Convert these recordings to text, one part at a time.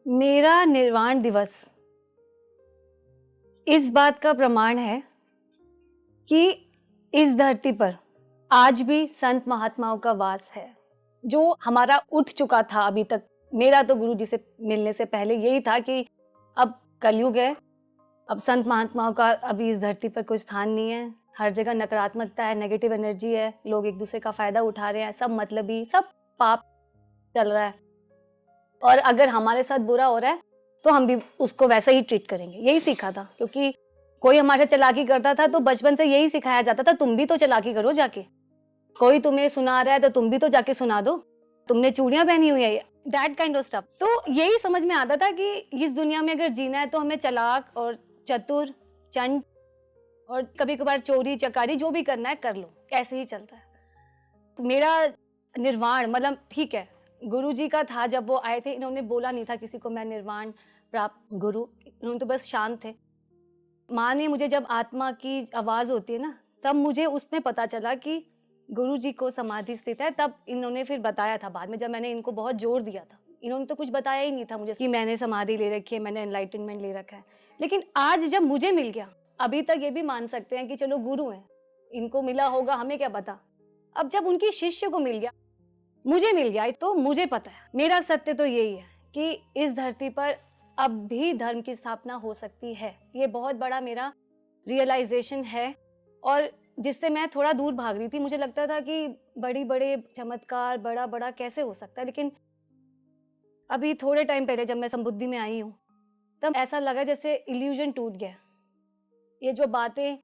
मेरा निर्वाण दिवस इस बात का प्रमाण है कि इस धरती पर आज भी संत महात्माओं का वास है। जो हमारा उठ चुका था अभी तक, मेरा तो गुरु जी से मिलने से पहले यही था कि अब कलयुग है, अब संत महात्माओं का अभी इस धरती पर कोई स्थान नहीं है। हर जगह नकारात्मकता है, नेगेटिव एनर्जी है, लोग एक दूसरे का फायदा उठा रहे हैं, सब मतलबी, सब पाप चल रहा है। और अगर हमारे साथ बुरा हो रहा है तो हम भी उसको वैसा ही ट्रीट करेंगे। यही सीखा था, क्योंकि कोई हमारे चालाकी करता था तो बचपन से यही सिखाया जाता था, तुम भी तो चालाकी करो जाके। कोई तुम्हें सुना रहा है तो तुम भी तो जाके सुना दो, तुमने चूड़ियां पहनी हुई है, दैट काइंड ऑफ स्टफ। तो यही समझ में आता था कि इस दुनिया में अगर जीना है तो हमें चालाक और चतुर, चंड और कभी कभार चोरी चकारी जो भी करना है कर लो, ऐसे ही चलता है। मेरा निर्वाण मतलब ठीक है, गुरु जी का था, जब वो आए थे इन्होंने बोला नहीं था किसी को मैं निर्वाण प्राप्त गुरु, इन्होंने तो बस शांत थे। माँ ने मुझे जब आत्मा की आवाज होती है ना, तब मुझे उसमें पता चला कि गुरु जी को समाधि स्थित है। तब इन्होंने फिर बताया था बाद में, जब मैंने इनको बहुत जोर दिया था। इन्होंने तो कुछ बताया ही नहीं था मुझे कि मैंने समाधि ले रखी है, मैंने एनलाइटनमेंट ले रखा है। लेकिन आज जब मुझे मिल गया, अभी तक ये भी मान सकते हैं कि चलो गुरु हैं, इनको मिला होगा, हमें क्या पता। अब जब उनकी शिष्य को मिल गया, मुझे मिल गया, तो मुझे पता है। मेरा सत्य तो यही है कि इस धरती पर अब भी धर्म की स्थापना हो सकती है। ये बहुत बड़ा मेरा रियलाइजेशन है, और जिससे मैं थोड़ा दूर भाग रही थी। मुझे लगता था कि बड़ी बड़े चमत्कार बड़ा बड़ा कैसे हो सकता है, लेकिन अभी थोड़े टाइम पहले जब मैं संबुद्धि में आई हूँ, तब ऐसा लगा जैसे इल्यूजन टूट गया। ये जो बातें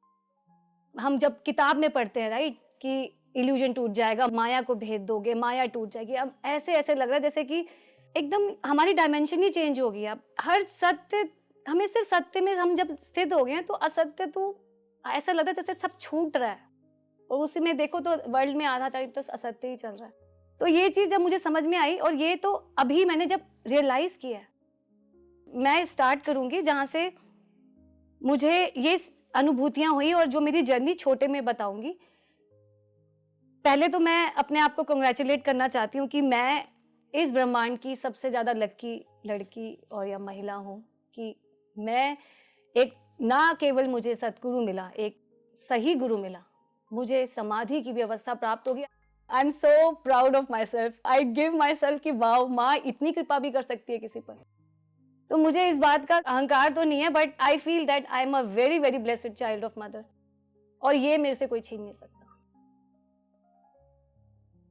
हम जब किताब में पढ़ते हैं, राइट, कि इल्यूजन टूट जाएगा, माया को भेद दोगे, माया टूट जाएगी, अब ऐसे ऐसे लग रहा है जैसे कि एकदम हमारी डायमेंशन ही चेंज हो गई। अब हर सत्य, हमें सिर्फ सत्य में हम जब स्थित हो गए हैं तो असत्य तो ऐसा लग रहा है जैसे सब छूट रहा है, और उसी में देखो तो वर्ल्ड में आधा टाइम तो असत्य ही चल रहा है। तो ये चीज जब मुझे समझ में आई, और ये तो अभी मैंने जब रियलाइज किया है, मैं स्टार्ट करूंगी जहां से मुझे ये अनुभूतियां हुई और जो मेरी जर्नी छोटे में बताऊंगी। पहले तो मैं अपने आप को कंग्रेचुलेट करना चाहती हूँ कि मैं इस ब्रह्मांड की सबसे ज्यादा लकी लड़की और या महिला हूँ, कि मैं एक, ना केवल मुझे सतगुरु मिला, एक सही गुरु मिला, मुझे समाधि की व्यवस्था प्राप्त हो गई। I am so proud of my self, I give my self कि वाह, माँ इतनी कृपा भी कर सकती है किसी पर। तो मुझे इस बात का अहंकार तो नहीं है, but I feel that I am a very very blessed child of mother, और ये मेरे से कोई छीन नहीं सकता।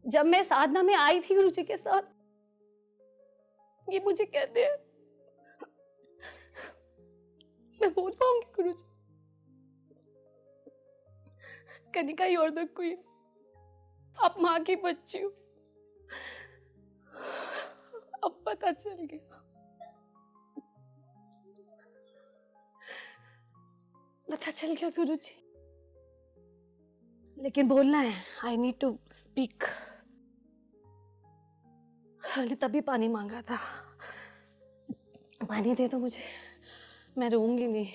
जब मैं साधना में आई थी गुरु जी के साथ, ये मुझे कहते हैं, मैं बोल पाऊंगी गुरु जी, कनिका योर द क्वीन, आप माँ की बच्ची हो। अब पता चल गया, पता चल गया गुरु जी, लेकिन बोलना है, आई नीड टू स्पीक। मैंने तभी पानी मांगा था, पानी दे दो मुझे, मैं रोऊंगी नहीं।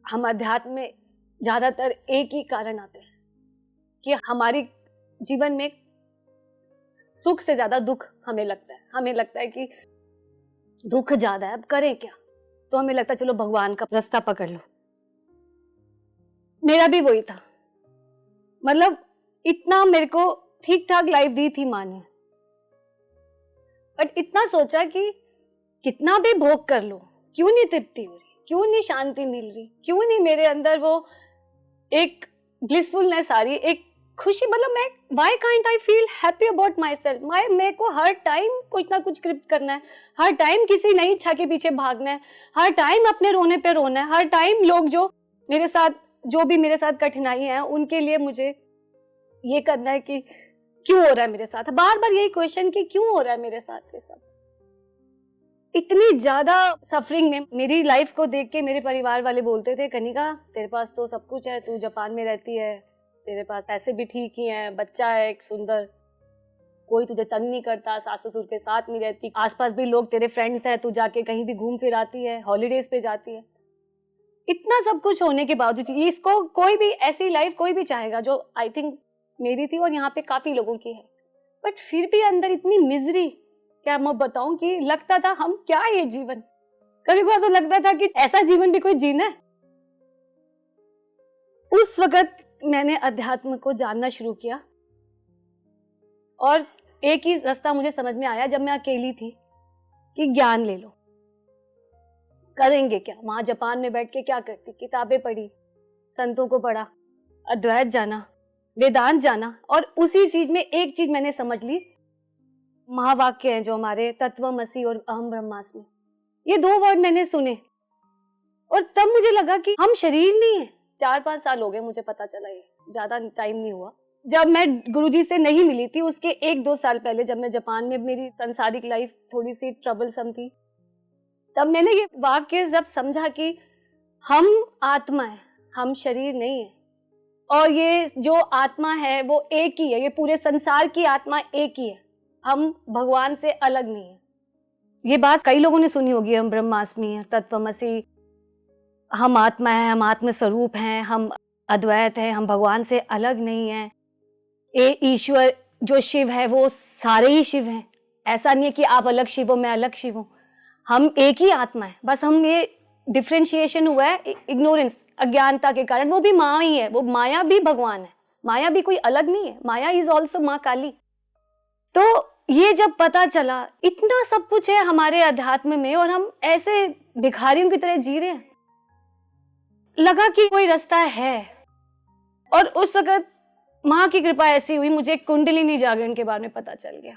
हम अध्यात्म में ज्यादातर एक ही कारण आते हैं कि हमारी जीवन में सुख से ज्यादा दुख हमें लगता है। हमें लगता है कि दुख ज्यादा है, अब करें क्या, तो हमें लगता है चलो भगवान का रास्ता पकड़ लो। मेरा भी वही था, मतलब इतना मेरे को ठीक ठाक लाइफ दी थी माँ ने, बट इतना सोचा कि कितना भी भोग कर लो, क्यों नहीं तृप्ति हो रही, क्यों नहीं शांति मिल रही, क्यों नहीं मेरे अंदर वो एक ब्लिसफुलनेस आ रही, एक खुशी। मतलब मैं, why can't I feel happy about my self. मेरे को हर टाइम कुछ ना कुछ कृप्त करना है, हर टाइम किसी नई इच्छा के पीछे भागना है, हर टाइम अपने रोने पे रोना है, हर टाइम लोग जो मेरे साथ, जो भी मेरे साथ कठिनाई है, उनके लिए मुझे ये करना है कि क्यों हो रहा है मेरे साथ, बार बार यही क्वेश्चन कि क्यों हो रहा है मेरे साथ ये सब। इतनी ज्यादा सफरिंग में मेरी लाइफ को देख के मेरे परिवार वाले बोलते थे, कनिका तेरे पास तो सब कुछ है, तू जापान में रहती है, तेरे पास पैसे भी ठीक ही हैं, बच्चा है एक सुंदर, कोई तुझे तंग नहीं करता, सास ससुर के साथ नहीं रहती, आसपास भी लोग तेरे फ्रेंड्स हैं, तू जाके कहीं भी घूम फिर आती है, हॉलीडेज पे जाती है। इतना सब कुछ होने के बावजूद इसको कोई भी ऐसी लाइफ कोई भी चाहेगा जो आई थिंक मेरी थी और यहाँ पे काफी लोगों की है, बट फिर भी अंदर इतनी मिजरी, क्या मैं बताऊं कि लगता था हम क्या ये जीवन, कभी कभार तो लगता था कि ऐसा जीवन भी कोई जीना है। उस वक्त मैंने अध्यात्म को जानना शुरू किया और एक ही रास्ता मुझे समझ में आया जब मैं अकेली थी कि ज्ञान ले लो। करेंगे क्या, वहां जापान में बैठ के क्या करती, किताबें पढ़ी, संतों को पढ़ा, अद्वैत जाना, वेदांत जाना, और उसी चीज में एक चीज मैंने समझ ली, महावाक्य हैं जो हमारे तत्वमसि और अहम ब्रह्मास्मि, ये 2 वर्ड मैंने सुने और तब मुझे लगा कि हम शरीर नहीं है। 4-5 साल हो गए मुझे पता चला, ये ज्यादा टाइम नहीं हुआ। जब मैं गुरुजी से नहीं मिली थी उसके 1-2 साल पहले, जब मैं जापान में, मेरी सांसारिक लाइफ थोड़ी सी ट्रबलसम थी, तब मैंने ये वाक्य जब समझा कि हम आत्मा है, हम शरीर नहीं है, और ये जो आत्मा है वो एक ही है, ये पूरे संसार की आत्मा एक ही है, हम भगवान से अलग नहीं है। ये बात कई लोगों ने सुनी होगी, हम ब्रह्मास्मि है, तत्वमसि, हम आत्मा है, हम आत्म स्वरूप हैं, हम अद्वैत है, हम भगवान से अलग नहीं है, ये ईश्वर जो शिव है वो सारे ही शिव हैं, ऐसा नहीं है कि आप अलग शिव हो मैं अलग शिव हूं, हम एक ही आत्मा है, बस हम ये डिफ्रेंशिएशन हुआ है इग्नोरेंस, अज्ञानता के कारण, वो भी माँ ही है, वो माया भी भगवान है, माया भी कोई अलग नहीं है, माया इज ऑल्सो माँ काली। तो ये जब पता चला इतना सब कुछ है हमारे अध्यात्म में और हम ऐसे भिखारियों की तरह जी रहे हैं, लगा कि कोई रास्ता है। और उस वक्त माँ की कृपा ऐसी हुई, मुझे कुंडलिनी जागरण के बारे में पता चल गया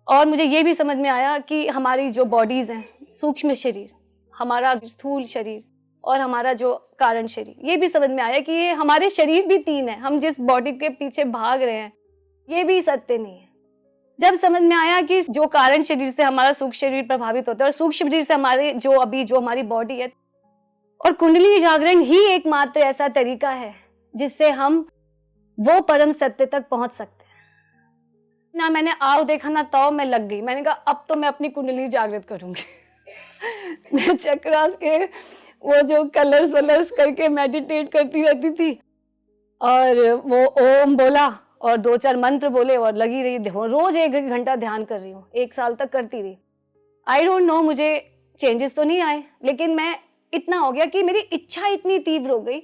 और मुझे ये भी समझ में आया कि हमारी जो बॉडीज हैं, सूक्ष्म शरीर, हमारा स्थूल शरीर और हमारा जो कारण शरीर, ये भी समझ में आया कि ये हमारे शरीर भी 3 है, हम जिस बॉडी के पीछे भाग रहे हैं ये भी सत्य नहीं है। जब समझ में आया कि जो कारण शरीर से हमारा सूक्ष्म शरीर प्रभावित होता है और सूक्ष्म शरीर से हमारे जो हमारी बॉडी है, और कुंडली जागरण ही एकमात्र ऐसा तरीका है जिससे हम वो परम सत्य तक पहुंच सकते हैं। ना मैंने आओ देखा ना तो मैं लग गई, मैंने कहा अब तो मैं अपनी कुंडली जागृत करूंगी। मैं चक्रास के वो जो कलर्स वलर्स करके मेडिटेट करती रहती थी और वो ओम बोला और 2-4 मंत्र बोले और लगी रही, रोज 1 घंटा ध्यान कर रही हूँ, 1 साल तक करती रही। आई डोंट नो मुझे चेंजेस तो नहीं आए, लेकिन मैं इतना हो गया कि मेरी इच्छा इतनी तीव्र हो गई,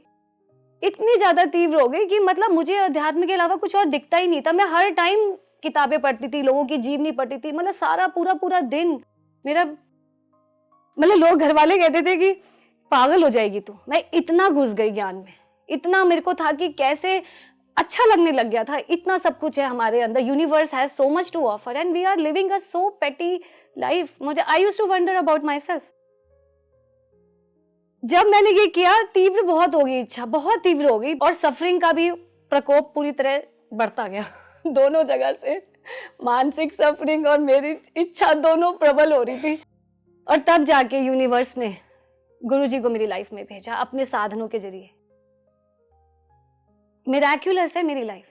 इतनी ज्यादा तीव्र हो गई कि मतलब मुझे अध्यात्म के अलावा कुछ और दिखता ही नहीं था। मैं हर टाइम किताबें पढ़ती थी, लोगों की जीवनी पढ़ती थी, मतलब सारा पूरा दिन मेरा, मतलब लोग घर वाले कहते थे कि पागल हो जाएगी तू। मैं इतना घुस गई ज्ञान में, इतना मेरे को था कि कैसे अच्छा लगने लग गया था, इतना सब कुछ है हमारे अंदर, universe has so much to offer and we are living a so petty life. मुझे I used to wonder about my self. जब मैंने ये किया तीव्र बहुत हो गई, इच्छा बहुत तीव्र हो गई और सफरिंग का भी प्रकोप पूरी तरह बढ़ता गया। दोनों जगह से मानसिक सफरिंग और मेरी इच्छा दोनों प्रबल हो रही थी। और तब जाके यूनिवर्स ने गुरुजी को मेरी लाइफ में भेजा अपने साधनों के जरिए। मिराक्युलस है मेरी लाइफ।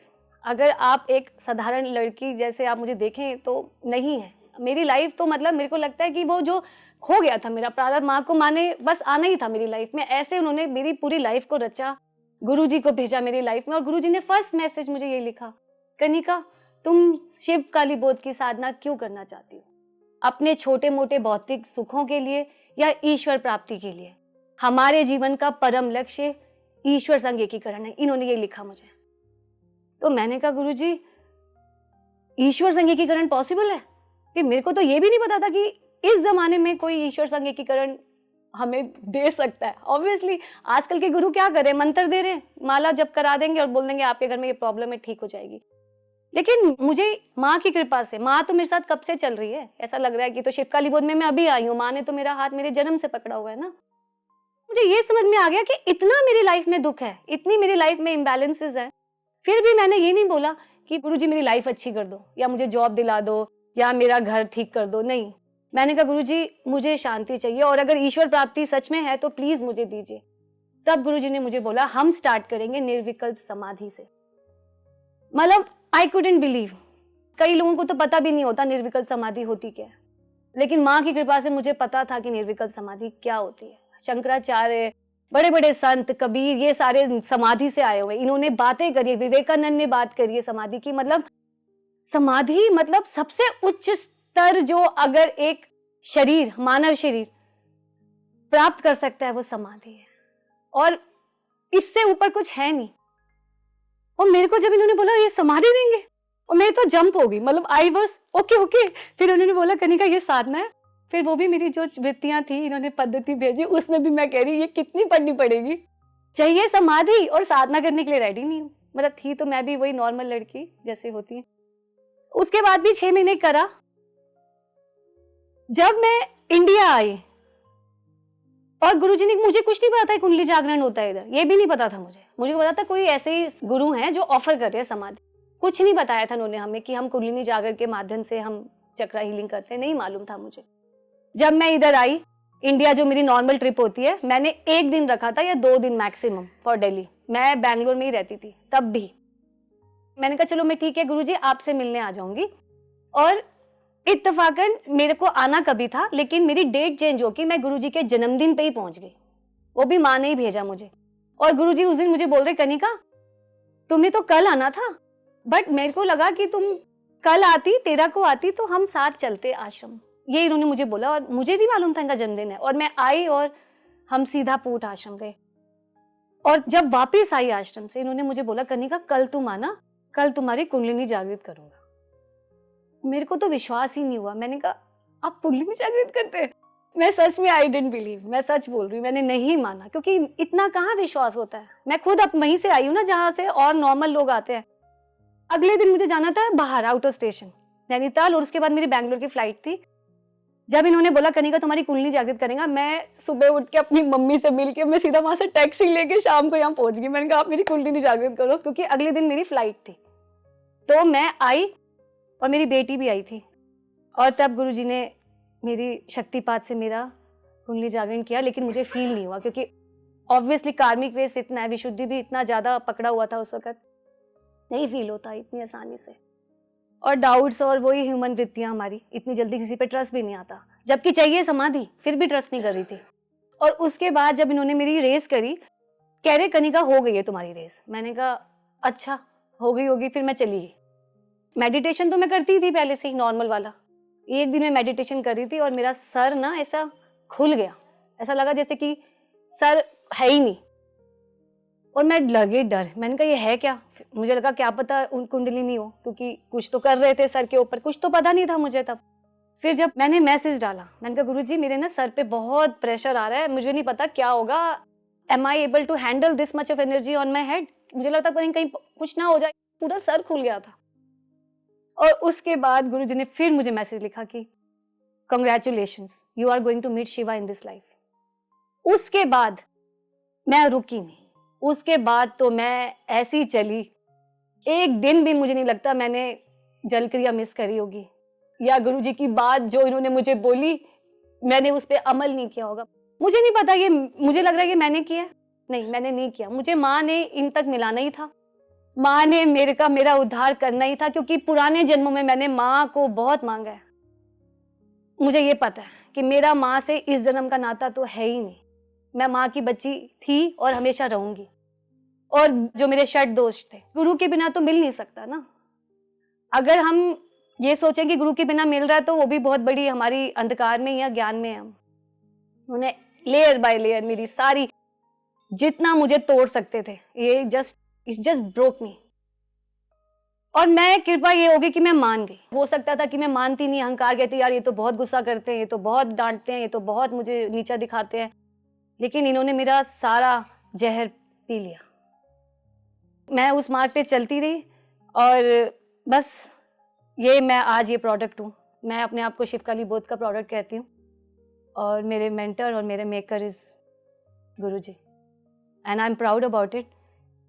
अगर आप एक साधारण लड़की जैसे आप मुझे देखें तो नहीं है मेरी लाइफ। तो मतलब मेरे को लगता है कि वो जो हो गया था मेरा प्रारब्ध, माँ को माने बस आना ही था मेरी लाइफ में, ऐसे उन्होंने मेरी पूरी लाइफ को रचा, गुरुजी को भेजा मेरी लाइफ में। और गुरुजी ने फर्स्ट मैसेज मुझे ये लिखा, कनिका तुम शिव काली बोध की साधना क्यों करना चाहती हो? अपने छोटे मोटे भौतिक सुखों के लिए या ईश्वर प्राप्ति के लिए? हमारे जीवन का परम लक्ष्य ईश्वर संग एकीकरण है। इन्होंने ये लिखा मुझे। तो मैंने कहा गुरुजी ईश्वर संग एकीकरण पॉसिबल है? कि मेरे को तो ये भी नहीं पता था कि इस जमाने में कोई ईश्वर संग एकीकरण हमें दे सकता है। ऑब्वियसली आजकल के गुरु क्या कर रहे हैं, मंत्र दे रहे हैं, माला जप करा देंगे और बोल देंगे आपके घर में ये प्रॉब्लम है, ठीक हो जाएगी। लेकिन मुझे माँ की कृपा से, माँ तो मेरे साथ कब से चल रही है, ऐसा लग रहा है कि तो शिव काली बोध में मैं अभी आई हूँ, माँ ने तो मेरा हाथ मेरे जन्म से पकड़ा हुआ है ना। मुझे ये समझ में आ गया कि इतना मेरी लाइफ में दुख है, इतनी मेरी लाइफ में इम्बैलेंसेस है, फिर भी मैंने ये नहीं बोला कि गुरुजी मेरी लाइफ अच्छी कर दो या मुझे जॉब दिला दो या मेरा घर ठीक कर दो। नहीं, मैंने कहा गुरुजी मुझे शांति चाहिए और अगर ईश्वर प्राप्ति सच में है तो प्लीज मुझे दीजिए। तब गुरुजी ने मुझे बोला हम स्टार्ट करेंगे निर्विकल्प समाधि से। मतलब आई कुडंट बिलीव कई लोगों को तो पता भी नहीं होता निर्विकल्प समाधि होती क्या है, लेकिन माँ की कृपा से मुझे पता था कि निर्विकल्प समाधि क्या होती है। शंकराचार्य, बड़े बड़े संत, कबीर, ये सारे समाधि से आए हुए, इन्होंने बातें करी, विवेकानंद ने बात करी है समाधि की। मतलब समाधि मतलब सबसे उच्च स्तर जो अगर एक शरीर, मानव शरीर प्राप्त कर सकता है वो समाधि है, और इससे ऊपर कुछ है नहीं। और मेरे को जब इन्होंने बोला ये समाधि देंगे, और मैं तो जंप हो गई, मतलब आई वाज ओके ओके। फिर उन्होंने बोला कनिका ये साधना है, फिर वो भी मेरी जो वृत्तियां थी, इन्होंने पद्धति भेजी, उसमें भी मैं कह रही ये कितनी पढ़नी पड़ेगी, चाहिए समाधि, और साधना करने के लिए रेडी नहीं हूँ। मतलब थी तो मैं भी वही नॉर्मल लड़की जैसे होती है। उसके बाद भी 6 महीने करा। जब मैं इंडिया आई और गुरुजी ने, मुझे कुछ नहीं पता था कुंडली जागरण होता है इधर, ये भी नहीं पता था मुझे पता था कोई ऐसे ही गुरु हैं जो ऑफर कर रहे हैं समाधि। कुछ नहीं बताया था उन्होंने हमें कि हम कुंडलिनी जागरण के माध्यम से हम चक्रा हीलिंग करते हैं, नहीं मालूम था मुझे। जब मैं इधर आई इंडिया, जो मेरी नॉर्मल ट्रिप होती है, मैंने 1 दिन रखा था या 2 दिन मैक्सिमम फॉर दिल्ली। मैं बैंगलोर में ही रहती थी तब भी। मैंने कहा चलो मैं ठीक है गुरुजी आपसे मिलने आ जाऊंगी, और इत्तेफाकन मेरे को आना कभी था, लेकिन मेरी डेट चेंज होगी, मैं गुरुजी के जन्मदिन पे ही पहुंच गई, वो भी माँ ने ही भेजा मुझे। और गुरुजी उस दिन मुझे बोल रहे कनिका तुम्हें तो कल आना था, बट मेरे को लगा कि तुम कल आती, 13 को आती तो हम साथ चलते आश्रम, ये इन्होंने मुझे बोला। और मुझे नहीं मालूम था इनका जन्मदिन है, और मैं आई और हम सीधा पूट आश्रम गए। और जब वापिस आई आश्रम से, इन्होंने मुझे बोला कनिका कल तुम आना, कल तुम्हारी कुंडलिनी जागृत करूंगा। मेरे को तो विश्वास ही नहीं हुआ। मैंने कहा आप कुंडलिनी जागृत करते हैं? मैं सच में आई डिडंट बिलीव, मैं सच बोल रही हूँ, मैंने नहीं माना, क्योंकि इतना कहाँ विश्वास होता है। मैं खुद अब वहीं से आई हूँ ना जहाँ से और नॉर्मल लोग आते हैं। अगले दिन मुझे जाना था बाहर, आउट ऑफ स्टेशन, नैनीताल, और उसके बाद मेरी बैंगलोर की फ्लाइट थी। जब इन्होंने बोला कनिका तुम्हारी कुंडली जागृत करेगा, मैं सुबह उठ के अपनी मम्मी से मिलके मैं सीधा वहां से टैक्सी लेके शाम को यहाँ पहुंच गई। मैंने कहा आप मेरी कुंडली जागृत करो, क्योंकि अगले दिन मेरी फ्लाइट थी। तो मैं आई और मेरी बेटी भी आई थी, और तब गुरुजी ने मेरी शक्तिपात से मेरा कुंडली जागरण किया, लेकिन मुझे फील नहीं हुआ, क्योंकि ऑब्वियसली कार्मिक वेस इतना है, विशुद्धि भी इतना ज्यादा पकड़ा हुआ था उस वक्त, नहीं फील होता इतनी आसानी से। और डाउट्स और वही ह्यूमन वृत्तियां हमारी, इतनी जल्दी किसी पे ट्रस्ट भी नहीं आता, जबकि चाहिए समाधि, फिर भी ट्रस्ट नहीं कर रही थी। और उसके बाद जब इन्होंने मेरी रेस करी, कह रहे कनिका हो गई है तुम्हारी रेस। मैंने कहा अच्छा हो गई होगी, फिर मैं चली गई। मेडिटेशन तो मैं करती थी पहले से ही, नॉर्मल वाला। एक दिन मैं मेडिटेशन कर रही थी और मेरा सर ना ऐसा खुल गया, ऐसा लगा जैसे कि सर है ही नहीं, और मैं लगे डर। मैंने कहा ये है क्या? मुझे लगा क्या पता उन कुंडली नहीं हो, क्योंकि कुछ तो कर रहे थे सर के ऊपर, कुछ तो पता नहीं था मुझे तब। फिर जब मैंने मैसेज डाला, मैंने कहा गुरुजी मेरे ना सर पे बहुत प्रेशर आ रहा है, मुझे नहीं पता क्या होगा, am I able to handle this much of energy on my head. मुझे लगता कहीं कहीं कुछ ना हो जाए, पूरा सर खुल गया था। और उसके बाद गुरुजी ने फिर मुझे मैसेज लिखा कि congratulations, you are going to meet Shiva in this life. उसके बाद मैं रुकी नहीं, उसके बाद तो मैं ऐसी चली, एक दिन भी मुझे नहीं लगता मैंने जल क्रिया मिस करी होगी, या गुरुजी की बात जो इन्होंने मुझे बोली मैंने उस पर अमल नहीं किया होगा। मुझे नहीं पता, ये मुझे लग रहा है कि मैंने किया, नहीं मैंने नहीं किया। मुझे माँ ने इन तक मिलाना ही था, माँ ने मेरा उद्धार करना ही था, क्योंकि पुराने जन्मों में मैंने माँ को बहुत मांगा है। मुझे ये पता है कि मेरा माँ से इस जन्म का नाता तो है ही नहीं, मैं माँ की बच्ची थी और हमेशा रहूंगी। और जो मेरे षट दोष थे, गुरु के बिना तो मिल नहीं सकता ना। अगर हम ये सोचें कि गुरु के बिना मिल रहा है तो वो भी बहुत बड़ी हमारी अंधकार में या ज्ञान में हम। उन्होंने लेयर बाय लेयर मेरी सारी, जितना मुझे तोड़ सकते थे, ये जस्ट ब्रोक मी। और मैं कृपा ये होगी कि मैं मान गई। हो सकता था कि मैं मानती नहीं, अहंकार कहती यार ये तो बहुत गुस्सा करते हैं, ये तो बहुत डांटते हैं, ये तो बहुत मुझे नीचा दिखाते हैं, लेकिन इन्होंने मेरा सारा जहर पी लिया। मैं उस मार्ग पे चलती रही, और बस ये मैं आज ये प्रोडक्ट हूँ। मैं अपने आप को शिवकाली बोध का प्रोडक्ट कहती हूँ, और मेरे मेंटर और मेरे maker is Guruji, and I am proud about it.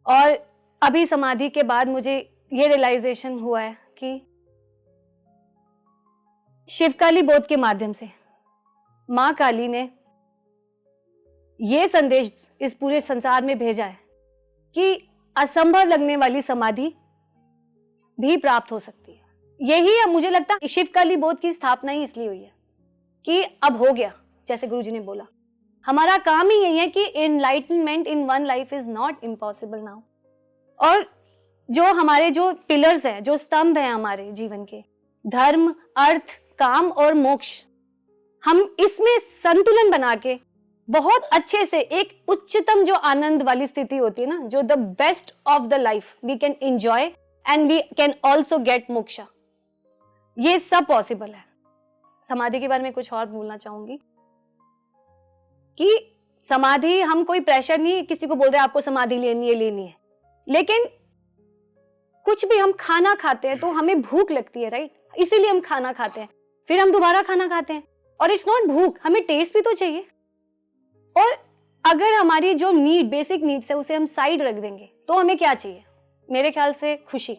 और अभी समाधि के बाद मुझे ये रियलाइजेशन हुआ है कि शिवकाली बोध के माध्यम से माँ काली ने ये संदेश इस पूरे संसार में भेजा है कि असंभव लगने वाली समाधि भी प्राप्त हो सकती है। यही है, मुझे लगता है शिवकाली बोध की स्थापना ही इसलिए हुई है कि अब हो गया, जैसे गुरुजी ने बोला। हमारा काम ही यही है कि enlightenment in one life is not impossible now. और जो हमारे जो पिलर्स हैं, जो स्तंभ हैं हमारे जीवन के, धर्म, अर्थ, काम और मोक्ष, हम इसमें संतुलन बना के बहुत अच्छे से एक उच्चतम जो आनंद वाली स्थिति होती है ना, जो the best of the life we can enjoy and we can also get moksha, ये सब पॉसिबल है। समाधि के बारे में कुछ और बोलना चाहूंगी कि समाधि, हम कोई प्रेशर नहीं किसी को बोल रहे आपको समाधि लेनी है, लेकिन कुछ भी हम खाना खाते हैं तो हमें भूख लगती है, राइट? इसीलिए हम खाना खाते हैं, फिर हम दोबारा खाना खाते हैं, और इट्स नॉट भूख, हमें टेस्ट भी तो चाहिए। और अगर हमारी जो नीड, बेसिक नीड्स है, उसे हम साइड रख देंगे तो हमें क्या चाहिए? मेरे ख्याल से खुशी,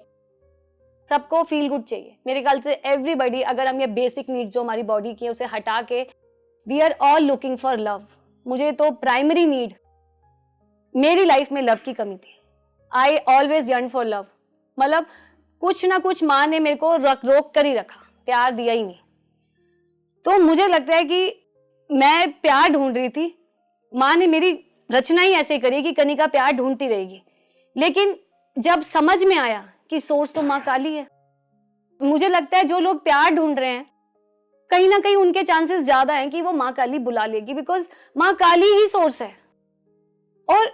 सबको फील गुड चाहिए। मेरे ख्याल से एवरीबॉडी, अगर हम ये बेसिक नीड्स जो हमारी बॉडी की है उसे हटा के, we are all looking for love. मुझे तो प्राइमरी नीड, मेरी लाइफ में लव की कमी थी। I always yearn for love, मतलब कुछ ना कुछ माँ ने मेरे को रोक कर ही रखा, प्यार दिया ही नहीं। तो मुझे लगता है कि मैं प्यार ढूंढ रही थी, माँ ने मेरी रचना ही ऐसे करी कि कनिका प्यार ढूंढती रहेगी। लेकिन जब समझ में आया कि सोर्स तो माँ काली है, मुझे लगता है जो लोग प्यार ढूंढ रहे हैं, कहीं ना कहीं उनके चांसेस ज्यादा हैं कि वो माँ काली बुला लेगी, बिकॉज माँ काली ही सोर्स है। और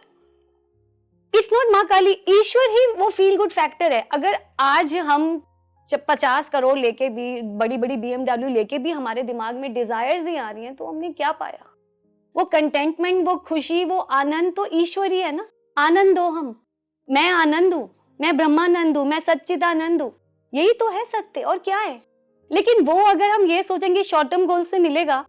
इट्स नॉट माँ काली, ईश्वर ही वो फील गुड फैक्टर है। अगर आज हम 50 करोड़ लेके भी, बड़ी बड़ी BMW लेके भी हमारे दिमाग में डिजायर्स ही आ रही हैं, तो हमने क्या पाया? वो कंटेंटमेंट, वो खुशी, वो आनंद तो ईश्वर ही है ना। आनंद हो हम, मैं आनंद हूं, मैं ब्रह्मानंद हूं, मैं सच्चिदानंद हूं, यही तो है सत्य, और क्या है? लेकिन वो अगर हम ये सोचेंगे शॉर्ट टर्म गोल से मिलेगा,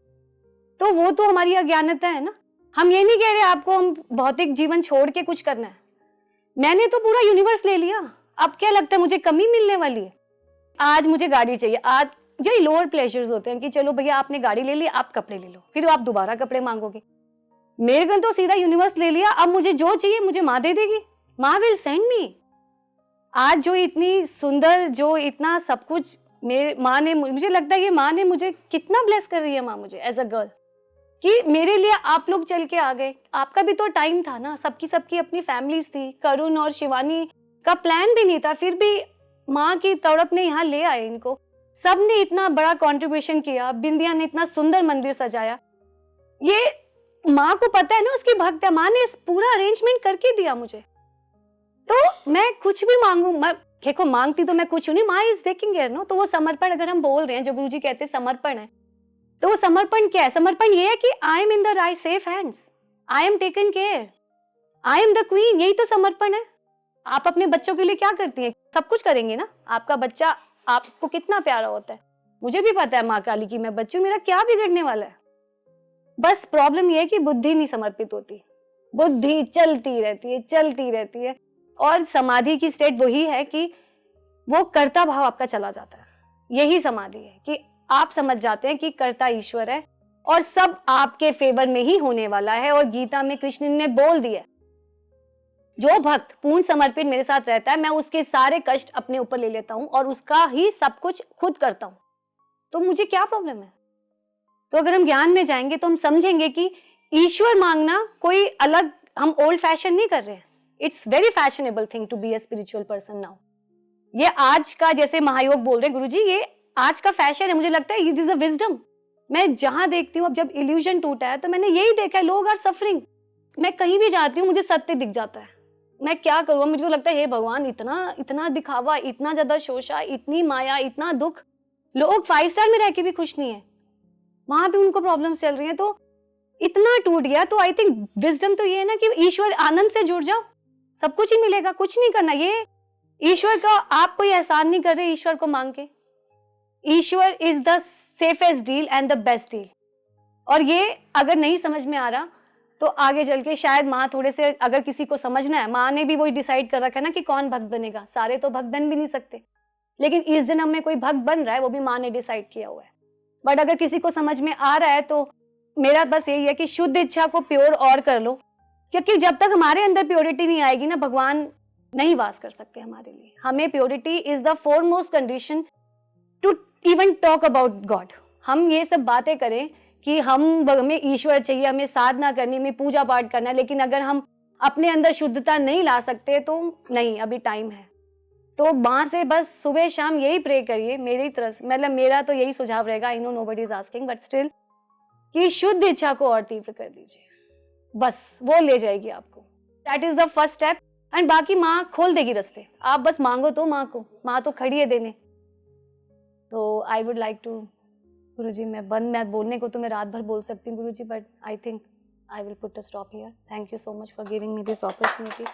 तो वो तो हमारी अज्ञानता है ना। हम ये नहीं कह रहे आपको हम भौतिक जीवन छोड़ के कुछ करना है। मैंने तो पूरा यूनिवर्स ले लिया, अब क्या लगता है मुझे कमी मिलने वाली है? आज मुझे गाड़ी चाहिए, आज यही लोअर प्लेजर्स होते हैं कि चलो भैया आपने गाड़ी ले ली, आप कपड़े ले लो, फिर आप दोबारा कपड़े मांगोगे। मेरे को तो सीधा यूनिवर्स ले लिया, अब मुझे जो चाहिए मुझे माँ दे देगी, माँ विल सेंड मी। आज जो इतनी सुंदर, जो इतना सब कुछ मेरे माँ ने, मुझे लगता है ये माँ ने मुझे कितना ब्लेस कर रही है माँ मुझे एज अ गर्ल, कि मेरे लिए आप लोग चल के आ गए। आपका भी तो टाइम था ना, सबकी अपनी फैमिलीज थी। करुण और शिवानी का प्लान भी नहीं था, फिर भी माँ की तड़प ने यहाँ ले आए इनको। सबने इतना बड़ा कंट्रीब्यूशन किया, बिंदिया ने इतना सुंदर मंदिर सजाया। ये माँ को पता है ना उसकी भक्त है, माँ ने इस पूरा अरेंजमेंट करके दिया मुझे। तो मैं कुछ भी मांगू, मैं देखो मांगती तो मैं कुछ नहीं, माँ इज टेकिंग केयर नो। तो वो समर्पण, अगर हम बोल रहे हैं, जो गुरुजी कहते हैं समर्पण है, तो वो समर्पण क्या है? समर्पण ये है कि I am in the right safe hands, I am taken care, I am the queen, यही तो समर्पण है। आप अपने बच्चों के लिए क्या करती हैं? सब कुछ करेंगे ना। आपका बच्चा आपको कितना प्यारा होता है, मुझे भी पता है माँ काली की मैं बच्ची हूँ, मेरा क्या बिगड़ने वाला है? बस प्रॉब्लम ये है कि बुद्धि नहीं समर्पित होती, बुद्धि चलती रहती है। और समाधि की स्टेट वही है कि वो कर्ता भाव आपका चला जाता है। यही समाधि है कि आप समझ जाते हैं कि कर्ता ईश्वर है और सब आपके फेवर में ही होने वाला है। और गीता में कृष्ण ने बोल दिया, जो भक्त पूर्ण समर्पित मेरे साथ रहता है, मैं उसके सारे कष्ट अपने ऊपर ले लेता हूं और उसका ही सब कुछ खुद करता हूं। तो मुझे क्या प्रॉब्लम है? तो अगर हम ज्ञान में जाएंगे तो हम समझेंगे कि ईश्वर मांगना कोई अलग, हम ओल्ड फैशन नहीं कर रहे हैं। It's very fashionable thing to be a spiritual person now. ये आज का, जैसे महायोग बोल रहे गुरुजी, ये आज का फैशन है। मुझे लगता है इट इज अ विजडम। मैं जहां देखती हूँ, अब जब इल्यूजन टूटा है तो मैंने यही देखा है, लोग आर सफरिंग। मैं कहीं भी जाती हूँ मुझे सत्य दिख जाता है, मैं क्या करूँ? मुझे लगता है हे भगवान, इतना दिखावा, इतना ज्यादा शोषा, इतनी माया, इतना दुख। लोग 5 स्टार में रह के भी खुश नहीं है, वहां भी उनको प्रॉब्लम्स चल रही है। तो इतना टूट गया। तो आई थिंक विजडम तो ये है ना कि ईश्वर आनंद से जुड़ जाओ, सब कुछ ही मिलेगा, कुछ नहीं करना। ये ईश्वर का आप कोई एहसान नहीं कर रहे ईश्वर को मांग के। ईश्वर is the safest deal and the best deal. और ये अगर नहीं समझ में आ रहा तो आगे चल के शायद माँ थोड़े से, अगर किसी को समझना है, माँ ने भी वही डिसाइड कर रखा है ना कि कौन भक्त बनेगा। सारे तो भक्त बन भी नहीं सकते, लेकिन इस जन्म में कोई भक्त बन रहा है, वो भी माँ ने डिसाइड किया हुआ है। बट अगर किसी को समझ में आ रहा है तो मेरा बस यही है कि शुद्ध इच्छा को प्योर और कर लो, क्योंकि जब तक हमारे अंदर प्योरिटी नहीं आएगी ना, भगवान नहीं वास कर सकते हमारे लिए। हमें purity is the foremost condition to even talk about God. हम ये सब बातें करें कि हमें ईश्वर चाहिए, हमें साधना करनी, हमें पूजा पाठ करना है, लेकिन अगर हम अपने अंदर शुद्धता नहीं ला सकते तो नहीं, अभी टाइम है। तो माँ से बस सुबह शाम यही प्रे करिए, मेरी तरफ से, मतलब मेरा तो यही सुझाव रहेगा। I know nobody is asking but still, कि शुद्ध इच्छा को और तीव्र कर दीजिए, बस वो ले जाएगी आपको। That is the first step. And बाकी माँ खोल देगी रास्ते, आप बस मांगो तो माँ को, माँ तो खड़ी है देने। तो आई वुड लाइक टू, गुरुजी, मैं बोलने को तो मैं रात भर बोल सकती हूँ गुरुजी, but I think I will put a stop here. Thank you so much for giving me this opportunity.